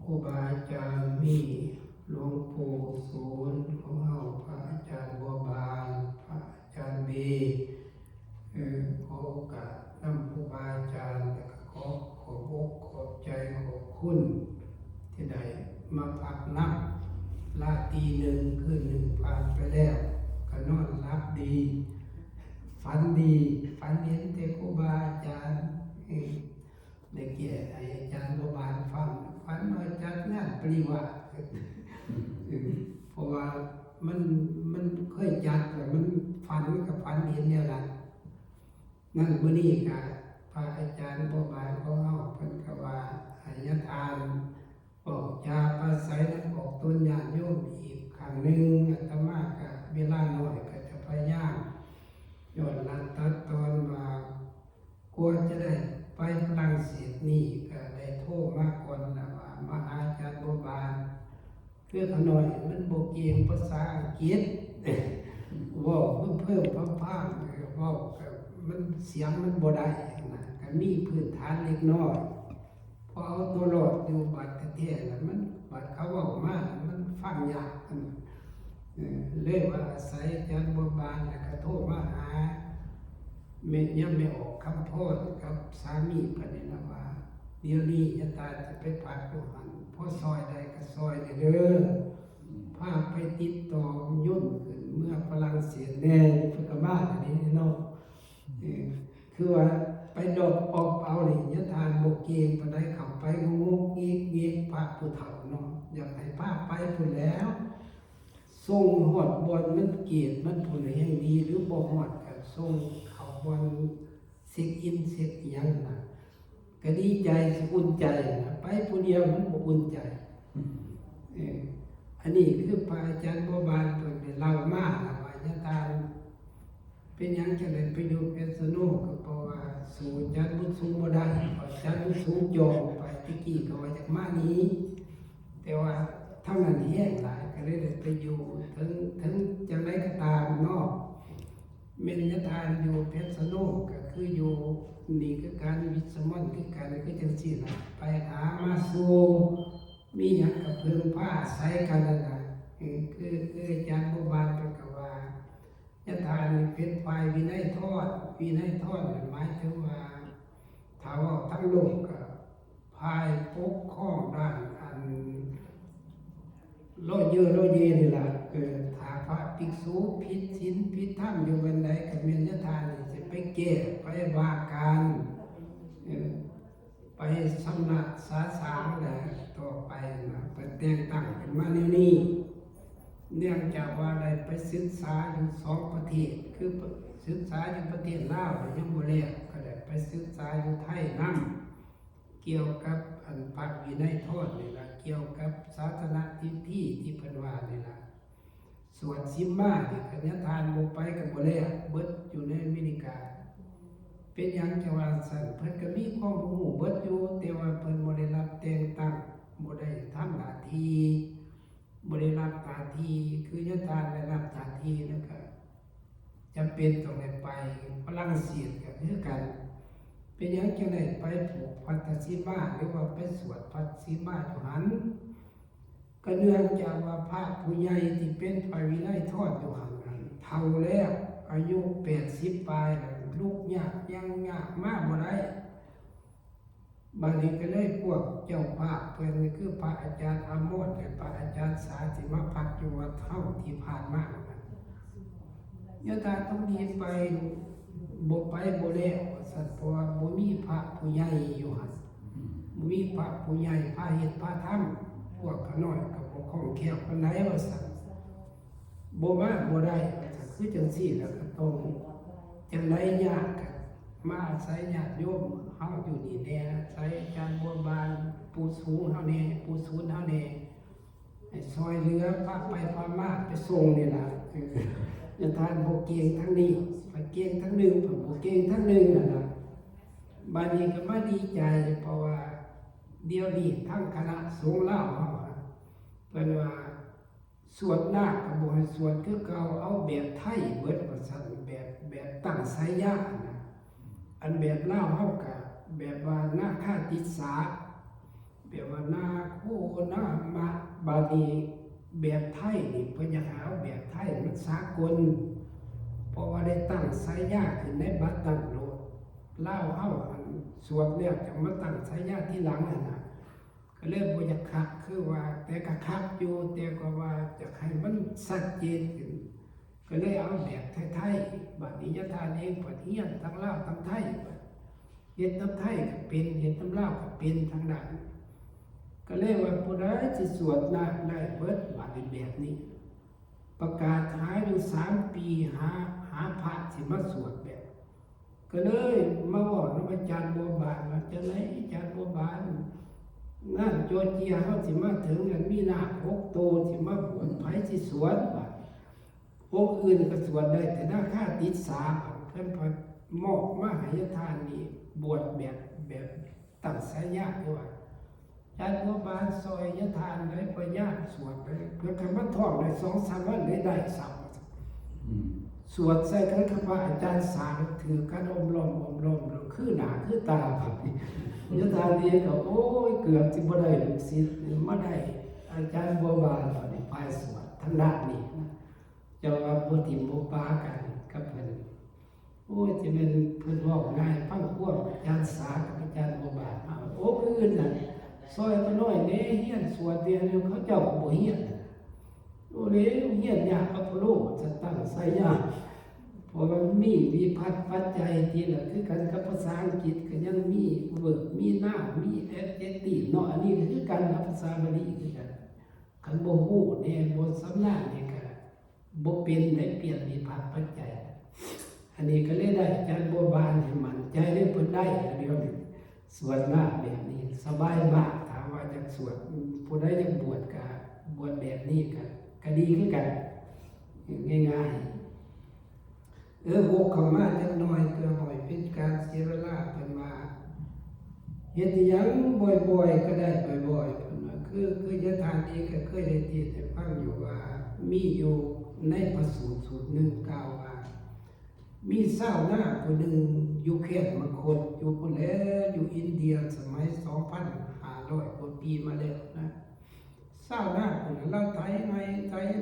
ครูบาอาจารย์มีหลวงปู่ศูนย์ของเราพระอาจารย์บัวบานพระอาจารย์บีขอโอกาสนำครูบาอาจารย์และก็ขอบอกขอบใจขอบคุณที่ได้มาพักนับลาตรีหนึ่งคืนหนึ่งผ่านไปแล้วก็นอนรับดีฝันเห็นแต่ครูบาอาจารย์ในเกียรติอาจารย์บัวบานฟังฝันว่าจัดงานปริวาสเพราะว่ามันเคยจัดแต่มันฝันกับฝันเห็นเนี่ยแหละนั่นมื้อนี้ก็พระอาจารย์บัวบานของเฮาเพิ่นก็ว่าให้ญาติทานออกจาปราศัยนั้นออกตนญาติโยมอีกครั้งหนึงอาตมาก็เวลาน้อยก็จะพยายามย้อนหลังตัดตอนว่ากลัวจะได้ไปฝรั่งเศสนี่ก็ได้โทรมาก่อนนะว่ามาหาอาจารย์บัวบานเพื่อขน่อยมันบ่เก่งภาษาอังกฤษเว้าเพิ่มพร่ำๆเว้าก็มันเสียงมันบ่ได้นะก็มีพื้นฐานเล็กน้อยพอเอาตัวรอดอยู่บัดแท้ๆแล้วมันบัดเขาเว้ามามันฟังยากเลยว่าอาศัยอาจารย์บัวบานแล้วก็โทรมาหาแม่ยังไม่ออกคำพูดกับสามีเพิ่นนี่นะว่าเดี๋ยวนี้ญาติจะไปพักอยู่หั่นพอซอยใดก็ซอยเด้อพาไปติดต่อยุ่นขึ้นเมื่อฝรั่งเศสแน่เพิ่นก็มาอันนี้เนาะคือว่าไปดอกออกเอานี่ญาติบ่เก่งปานใดเข้าไปงงๆอีกพระผู้เฒ่าเนาะอยากให้พาไปพุ่นแล้วส่งฮอดบ่อนมันเกียรติมันพุ่นแห่งดีหรือบ่ฮอดก็ส่งวันเช็คอินเช็คอิหยังนะก็ดีใจอุ่นใจนะไปผู้เดียวมันบ่อุ่นใจอันนี้คือพระอาจารย์บัวบานเพิ่นได้เล่ามานะว่าญาติเป็นหยังจังได๋ไปอยู่เพชรโนก็เพราะว่าสู่อาจารย์บุญสูงบ่ได้อาจารย์บุญสูงยอมไปตะกี้ก็ว่าจากมานี้แต่ว่าทั้งนั้นแห้งหลายก็เลยได้ไปอยู่ถึงจังได๋ก็ตามเนาะเมนยทานอยู่เพชรสนุกก็คืออยู่นี่คือการวิสมอนคือการคือจังซี่ล่ะไปหามาสู่มีหยังกับเพิ่งผ้าใส่กันนั่นน่ะคืออาจารย์บัวบานเพิ่นก็ว่ายทานนี่เป็นฝ่ายวินัยทอดหมายถึงว่าถ้าว่าทั้งโลกก็ภายปกครองด้านอันโลเยนี่ล่ะถ้าพระภิกษุผิดศีลผิดธรรมอยู่บันไดก็แม่นญาตินี่สิไปแก้ไปว่าการไปสำนักสาสางแหละต่อไปนะไปแต่งตั้งขึ้นมาแนวนี้เนื่องจากว่าได้ไปศึกษาอยู่2ประเทศคือศึกษาอยู่ประเทศลาวยังบ่แล้วก็ได้ไปศึกษาอยู่ไทยนำเกี่ยวกับอันพระวินัยโทษนี่ล่ะเกี่ยวกับศาสนาที่เพิ่นว่านี่ล่ะส่วนซิมมาที่คณะทานบ่ไปก็บ่แล้วเบิดอยู่ในอเมริกาเป็นหยังจังว่าซั่นเพิ่นก็มีความรู้เบิดอยู่แต่ว่าเพิ่นบ่ได้รับแต่งตั้งบ่ได้ทำหน้าที่บ่ได้รับหน้าที่คือญาติทานได้รับหน้าที่แล้วก็จำเป็นต้องได้ไปฝรั่งเศสก็คือกันเป็นหยังจังได้ไปผูกพันธสีมาหรือว่าไปสวดพันธสีมาอยู่หันก็เนื่องจากว่าพระผู้ใหญ่ที่เป็นฝ่ายวินัยทอดอยู่หันนั้นเฒ่าแล้วอายุ80ปลายแล้วลูกยากยังยากมากบ่ได้บัดนี้ก็เลยพวกเจ้าภาพเพิ่นคือพระอาจารย์อามนและพระอาจารย์สาธิมาพักอยู่วัดเฮาที่ผ่านมาญาติต้องดีไปบ่ไปบ่แล้วสัตว์เพราะว่าบ่มีพระผู้ใหญ่อยู่หั่นบ่มีพระผู้ใหญ่พาเฮ็ดพาทำพวกขน้อยก็บ่คล่องแคล่วปานใดว่าซั่นบ่มาบ่ได้คือจังซี่แล้วก็ต้องจังไดยากก็มาอาศัยญาติโยมเฮาอยู่นี่แน่อาศัยอาจารย์บัวบานปู่สูงเฮาแน่ปู่ศูนย์เฮาแน่ให้ซอยเหลือพาไปพามาไปส่งนี่ล่ะญาติทานบ่เก่งทั้งนี้ไปเก่งทั้งหนึ่งผมบ่เก่งทั้งหนึ่งนะบัดนี้ก็มาดีใจเพราะว่าเดี๋ยวนี้ทั้งคณะสงฆ์ลาวเฮาเพิ่นว่าสวดนาคก็บ่ให้สวดคือเก่าเอาแบบไทยเบิดว่าซั่นแบบตั้งสายญานะอันแบบลาวเฮาก็แบบว่านาคาติสาแบบว่านาโค นะมาบาดีแบบไทยนี่เพิ่นอยากหาแบบไทยมันสากลเพราะว่าได้ตั้งสายญาขึ้นในบัดนั้นโลดเล่าเฮาอันสวดแล้วจะมาตั้งสายญาที่หลังนั่นน่ะก็เลยบ่อยากคักคือว่าแต่ก็คักอยู่แต่ก็ว่าจะให้มันชัดเจนขึ้นก็เลยเอาแบบไทยๆบัดนี้ยะทานเองเพิ่นเฮียนทั้งลาวทั้งไทยเฮ็ดน้ำไทยก็เป็นเฮ็ดน้ำลาวก็เป็นทั้งนั้นก็เลยว่าผู้ใดสิสวดนาคได้เบิดว่าเป็นแบบนี้ ประกาศหาอยู่3 ปีหาพระสิมาสวดแบบก็เลยมาบอกนอาจารย์บัวบานว่าจะไหนอาจารย์บัวบานงานโจเจียเฮาสิมาถึงกันมีนาค6 โตสิมาบวชไผสิสวดว่าองค์อื่นก็สวดได้แต่ถ้าข้าติดเพิ่นพอมอบมาให้ทานนี่บวชแบบตั้งสายญาติด้วยอาจารย์บัวบานซอยยะทานได้ไปญาติสวดไปเพื่อคำว่าท่องได้2-3 วันได้สับสวดใส่กันคำว่าอาจารย์สางถือกันอมลมคือหนาคือตาครับยะทานนี่ก็โอ้ยเกือบสิบ่ได้ลูกศิษย์มาได้อาจารย์บัวบานตอนนี้ไปสวดทางด้านนี้นะเจ้าว่าบ่ทิ่มบ่ปากันกับเพิ่นโอ้ยจะเป็นเพิ่นเว้าง่ายฟังควบอาจารย์สางกับอาจารย์บัวบานโอ้อื่นน่ะซอยก็น้อยเด้เฮียนสวดเดียวเขาเจ้าก็บ่เฮียนโอ้เด้เฮียนยากกับพระโลจะตั้งใส่ยากเพราะว่ามีวิพัฒน์ปัจจัยที่ละคือกันกับภาษาอังกฤษก็ยังมีเวิร์บมีหน้ามีแอดเจคทีฟเนาะอันนี้ก็คือกันกับภาษาบาลีคือกันคันบ่ฮู้แน่บ่สำนาญนี่ก็บ่เป็นได้เปลี่ยนวิพัฒน์ปัจจัยอันนี้ก็เลยได้อาจารย์บัวบานให้มั่นใจได้เพิ่นได้เดียวนี้สวดหน้าแบบนี้สบายมากถามว่าจะสวดผู้ใดจะบวชก็บวชแบบนี้ก็ดีคือกันง่ายๆวกเข้ามาจักหน่อยเพื่อบ่ให้เป็นการเสียเวลาเพิ่นว่าเฮ็ดหยังบ่อยๆก็ได้บ่อยๆเพิ่นว่าคือยะทานนี้ก็เคยได้เทศน์ให้ฟังอยู่ว่ามีอยู่ในพระสูตรหนึ่งกล่าวว่ามีชาวนาผู้หนึ่งอยู่แคว้นมคธอยู่พุ่นแลอยู่อินเดียสมัย 2,500 กว่าปีมาแล้วนะชาวนาผู้นั้นเราไถ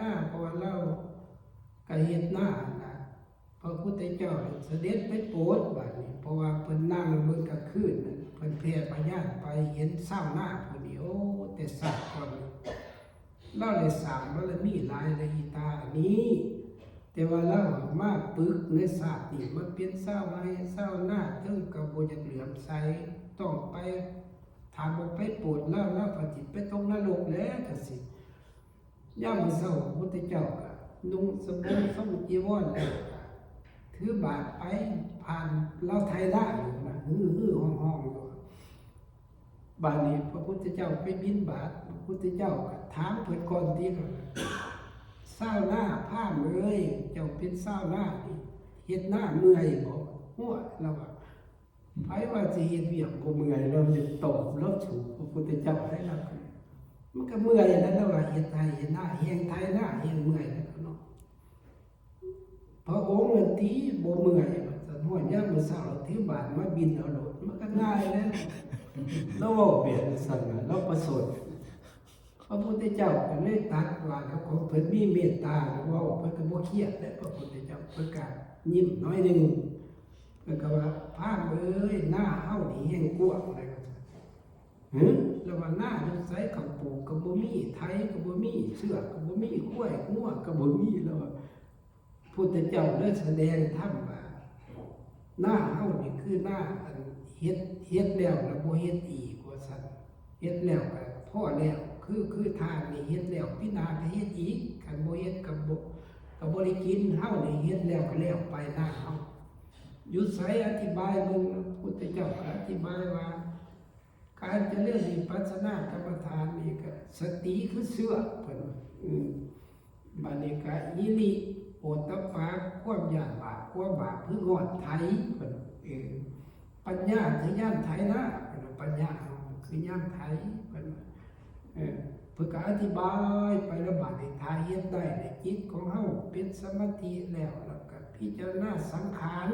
นาเพราะว่าเราก็เฮ็ดนานะพระพุทธเจ้าเสด็จไปโปรดบัดนี้เพราะว่าเพิ่นนั่งเบิ่งกลางคืนนั่นเพิ่นแผ่พญาไปเห็นชาวนาผู้นี้โอ้แต่ศาสตร์ก่อนเราได้สร้างบารมีหลายในอีตาอันนี้แต่ว่าเรามาปึกในศาสตร์นี่มาเป็นชาวไร่ชาวนาถึงก็บ่อยากเหลื่อมใสต้องไปถามบ่ไปโปรดเราปฏิไปตกนรกแล้วจังซี่ยามมื้อเช้าพระพุทธเจ้าก็นุ่งสบงสมจีวรแล้วถือบาตรไปผ่านเราไทยได้อยู่นะฮือห้องๆอยู่บาดนี้พระพุทธเจ้าไปบิณฑบาตพระพุทธเจ้าก็ถามเพิ่นก่อนที่ชาวนาพามเอ้ยเจ้าเป็นชาวนานี่เฮ็ดนาเมื่อยบ่หัวเราว่าไผว่าสิเฮ็ดเวียกบ่เมื่อยเราจะตอบรบถูกพระพุทธเจ้าได้รับมันก็เมื่อยแล้วเราว่าเฮ็ดไทยเฮ็ดนาแฮงไทยนาแฮงเมื่อยแล้วเนาะพระองค์นั่นติบ่เมื่อยว่าซั่นฮอดยามมื้อเช้าถือบาตรมาบิณเอาโลดมันก็ง่ายแล้วเราเว้าเปลี่ยนซั่นน่ะเราประสบพระพุทธเจ้าก็เลยตรัสว่าเขาของเพิ่นมีเมตตาเว้าเพิ่นก็บ่เครียดแล้วพระพุทธเจ้าเพิ่นก็ยิ้มน้อยนึงเพิ่นก็ว่าพามเอ้ยหน้าเฮานี่แห่งกว้างอะไรก็แล้วว่าหน้าจังไสเขาปลูกก็บ่มีไถก็บ่มีเชือกก็บ่มีกล้วยงัวก็บ่มีแล้วพุทธเจ้าได้แสดงธรรมว่าหน้าเฮานี่คือหน้าอันเฮ็ดแล้วบ่เฮ็ดอีกว่าซั่นเฮ็ดแล้วก็พอแล้วคือทางนี่เฮ็ดแล้วพินาก็เฮ็ดอีกคันบ่เฮ็ดก็บ่ได้กินเฮานี่เฮ็ดแล้วก็แล้วไปหน้าเฮาอยู่ไสอธิบายเบิ่งพุทธเจ้าก็อธิบายว่าการเจริญวิปัสสนากรรมฐานนี่ก็สติคือเสื้อเพิ่นบัดนี้ก็ยิริโอตตัปปะความย่านบาปความบาปคือฮอดไถเพิ่นปัญญาคือย่านไถนะปัญญาคือย่านไถเพิ่นเพื่อการอธิบายไประบาดในทายเฮ็ดได้ในจิตของเฮาเป็นสมาธิแล้วก็พิจารณาสังขาร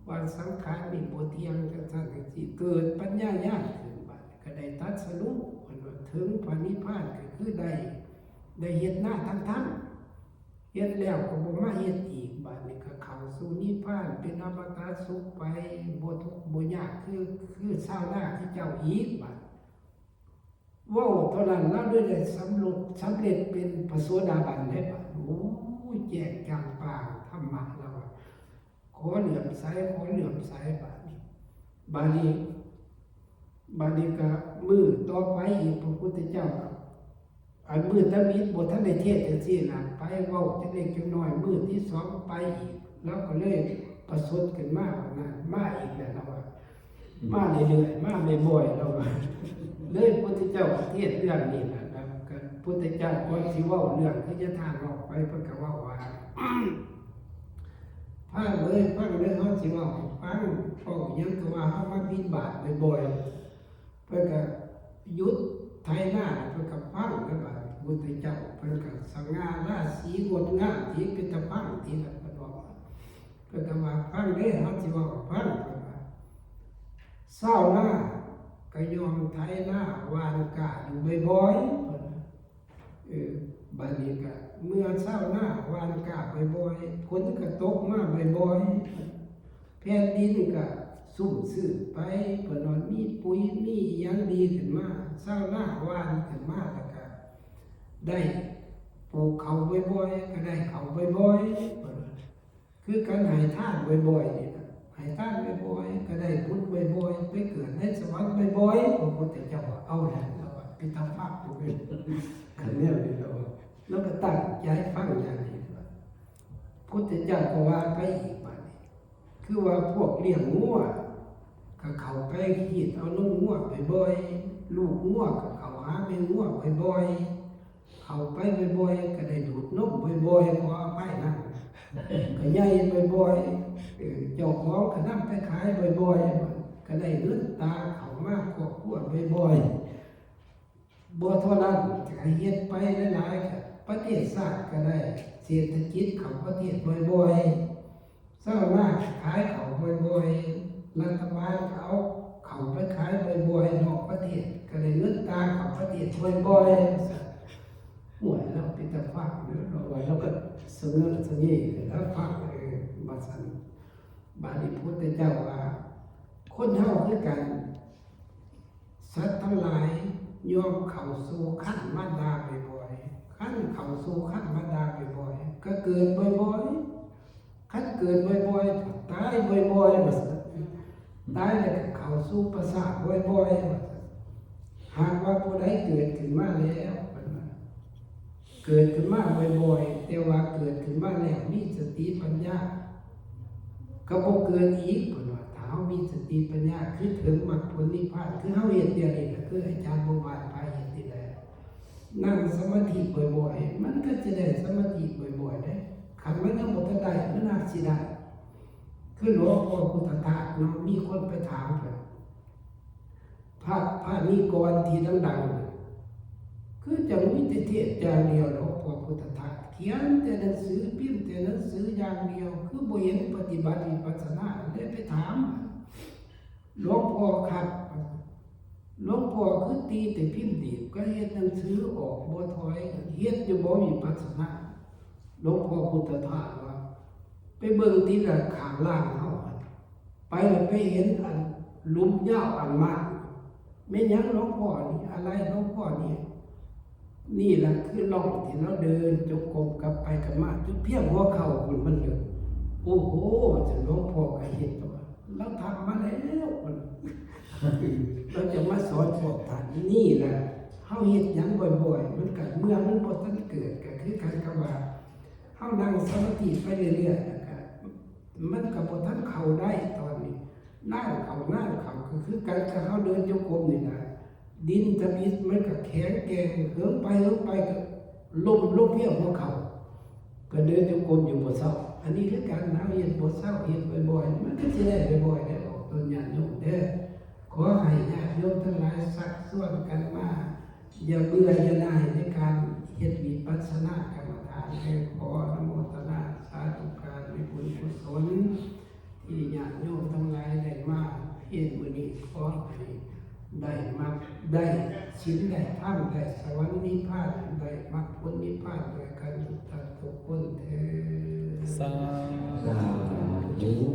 ว่าสังขารนี่บ่เที่ยงจังซั่นจังซี่เกิดปัญญาญาณขึ้นบัดก็ ได้ตรัสรู้เพิ่นว่าถึงพระนิพพานก็คือได้เฮ็ดหน้าทั้งเฮ็ดแล้วก็บ่มาเฮ็ดอีกบัดนี้ก็เข้าสู่นิพพานเป็นอมตะสุขไปบ่ทุกข์บ่ยากคือชาวนาที่เจ้าอีกบัดเว้าเท่านั้นแล้วด้วยได้สำเร็จเป็นพระโสดาบันได้บัดโอ้ยแจกจ่างป่าธรรมะแล้วขอเหลื่อมใสบัดนี้ก็มือต่อไปอีกพระพุทธเจ้าอันมือตะมิดบทท่านในเทศจังซี่นะไปเว้าจังเล็กจังน้อยมือที่สองไปอีกแล้วก็เลยประสดขึ้นมาว่านั้นมาอีกแล้วเราว่ามาเรื่อยๆมาบ่อยๆเราว่าเลยพุทธเจ้าเทศเรื่องนี้นะครับก็พุทธเจ้าก่อนสิเว้าเรื่องที่จะทางออกไปเพิ่นก็เว้าว่าฟังเลยเฮาสิเว้าให้ฟังเพราะหยังก็ว่าเฮามาบิณฑบาตบ่อยๆเพิ่นก็หยุดไทยหน้าเพิ่นก็ฟังแล้วบัดพุทธเจ้าเพิ่นก็สง่าราศีงดงามที่เป็นตะฟังที่นั่นเพิ่นบอกเพิ่นก็ว่าฟังเด้อเฮาสิเว้าฟังเพิ่นว่าเศร้าหน้าก็ยอมไทยหน้าวานกะอยู่บ่อยๆบัดนี้ก็เมื่อเศร้าหน้าวานกะบ่อยๆฝนก็ตกมาบ่อยๆแผ่นดินก็สุ่มซื่อไปเพิ่นว่ามีปุ๋ยมีหยังดีขึ้นมาเศร้าหน้าวานขึ้นมาแล้วก็ได้ปลูกเขาบ่อยๆก็ได้เขาบ่อยๆคือการให้ทานบ่อยๆนี่นะให้ทานบ่อยๆก็ได้บุญบ่อยๆไปเกิดในสวรรค์บ่อยๆพระพุทธเจ้าเอาแหละแล้วเป็นธรรมะอยู่เป็นคันแนวนี้แล้วก็ตั้งใจฟังอย่างนี้พุทธเจ้าก็ว่าไปอีกบัดนี้คือว่าพวกเลี้ยงงัวก็เข้าไปขีดเอานมงัวบ่อยๆลูกงัวก็เข้าหาแม่งัวบ่อยๆเข้าไปบ่อยๆก็ได้ดูดนมบ่อยๆขออภัยนะก็ใหญ่บ่อยๆเจ้าของก็นำไปขายบ่อยๆก็ได้เงินตาเข้ามาครอบครัวบ่อยๆบ่เท่านั้นก็เฮ็ดไปหลายๆก็ประเทศชาติก็ได้เศรษฐกิจเข้าประเทศบ่อยๆเศร้าหน้าขายเข้าบ่อยๆรัฐบาลก็เอาเข้าไปขายบ่อยๆนอกประเทศก็ได้เงินตาเข้าประเทศบ่อยๆห่วยเราเป็นตาฟังเราก็เสนอเสน่ห์แล้วฟังบัดนั้นบาลีพุทธเจ้าว่าคนเฮาคือกันสัตว์ทั้งหลายยอมเข้าสู่ขั้นมารดาบ่อยๆขั้นเข้าสู่ขั้นมารดาบ่อยๆก็เกิดบ่อยๆขั้นเกิดบ่อยๆตายบ่อยๆบัดนั้นตายแล้วก็เข้าสู่ประสาทบ่อยๆบัดนั้นหากว่าผู้ใดเกิดขึ้นมาแล้วเกิดขึ้นมาบ่อยๆแต่ว่าเกิดขึ้นมาแล้วมีสติปัญญาก็บ่เกิดอีกเพิ่นว่าถ้าเฮามีสติปัญญาคือถึงมรรคผลนิพพานคือเฮาเฮ็ดเดี๋ยวนี้ก็คืออาจารย์บ่บานพาเฮ็ดนี่แหละนั่งสมาธิบ่อยๆมันก็จะได้สมาธิบ่อยๆได้คันมันยังบ่ทันได้มันน่าสิได้คือหลวงพ่อพุทธทาสเนาะมีคนไปถามเพิ่นพระนิกรที่ดังๆคือจะมีแต่เทศอย่างเดียวหลวงพ่อพุทธทาสเขียนแต่หนังสือพิมพ์แต่หนังสืออย่างเดียวคือบ่เห็นปฏิบัติวิปัสสนาเลยไปถามหลวงพ่อครับหลวงพ่อคือตีแต่พิมพ์ดีก็เฮ็ดหนังสือออกบ่ถอยเฮ็ดอยู่บ่วิปัสสนาหลวงพ่อพุทธทาสว่าไปเบิ่งที่ละข้างล่างเฮาไปแล้วไปเห็นอันหลุมยาวอันมากแม่นหยังหลวงพ่อนี่อะไรหลวงพ่อนี่แหละคือล่องที่เราเดินจงกรมกลับไปกลับมาจุดเพียงหัวเข่ามันอยู่โอ้โหจะหลวงพ่อก็เห็นตัวเราทำมาแล้วเราจะมาสอนพวกท่านนี่แหละเฮาเฮ็ดหยังบ่อยๆมันก็เมื่อมันบ่ทันเกิดก็คือการกว่าเฮานั่งสมาธิไปเรื่อยๆนะครับมันก็บ่ทันเข้าได้ตอนนี้นั่งเข้าก็คือการเฮาเดินจงกรมนี่นะดินตะมิดมันก็แข็งแกร่งเหินไปก็ล้มเพียงหัวเข่าก็เดินจงกรมอยู่บ่เศร้าอันนี้คือการเฮ็ดบ่เศร้าเฮ็ดบ่อยๆมันก็สิได้บ่อยๆได้ออกต้นญาติโยมเด้อขอให้ญาติโยมทั้งหลายสักส่วนกันมาอย่าเบื่ออย่าได้ในการเฮ็ดวิปัสสนากรรมฐานให้ขออนุโมทนาสาธุการในบุญกุศลที่ญาติโยมทั้งหลายได้มาเฮ็ดมื้อนี้ขอให้ ได้มรรคได้ศีลได้ธรรมได้สวรรค์นิพพานได้มรรคผลนิพพานด้วยกันทุกท่านทุกคนเถิด สา สาธุ